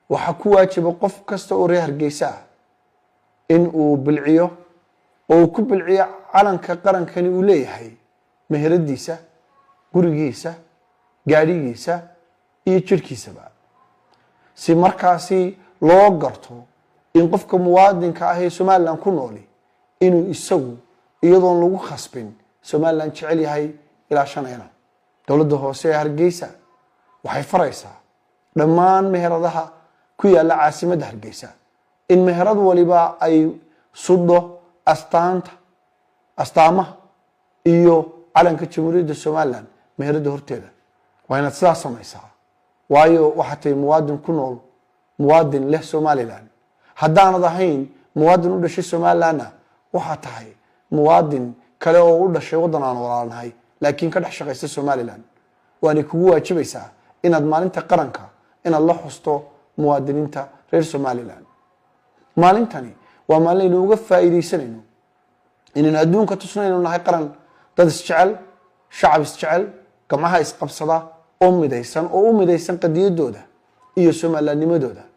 waxa ku waajiba qof kasta oo reer Hargeysa in uu bilciyo oo ku bilciyo calanka qarankani uu leeyahay meheradiisa gurigiisa gaarigiisa iyo jirkiisaba si markaasi loo garto in qofka muwaadinka ah ee Soomaaliland ku nool inuu isagu iyadoon lagu khasbin Soomaaliland jecel yahay ilaa shanayna dawladda hoose ee Hargeysa waxay faraysaa dhammaan meheradaha ku yaala caasimadda Hargeysa in meherad waliba ay suddo astaamaha iyo calanka Jamhuuriyadda Soomaaliland meherada horteeda waa inaad sidaas samaysaa waayo waxa tay muwaadin ku nool muwaadin leh Soomaaliland haddaanad ahayn muwaadin u dhashay Soomaaliland waxa tahay muwaadin kale oo u dhashay wadan aan walaalnahay laakiin ka dhex shaqaysta Soomaaliland waana kugu waajibaysaa inaad maalinta qaranka inaad la xusto muwaadiniinta reer Soomaaliland maalintani waa maalin uga faa'iideysanayno in adduunka tusnayno nahay qaran dad isjecel shacab isjecel gamaha isqabsada oo midaysan qadiyadooda iyo Soomaalilandnimadooda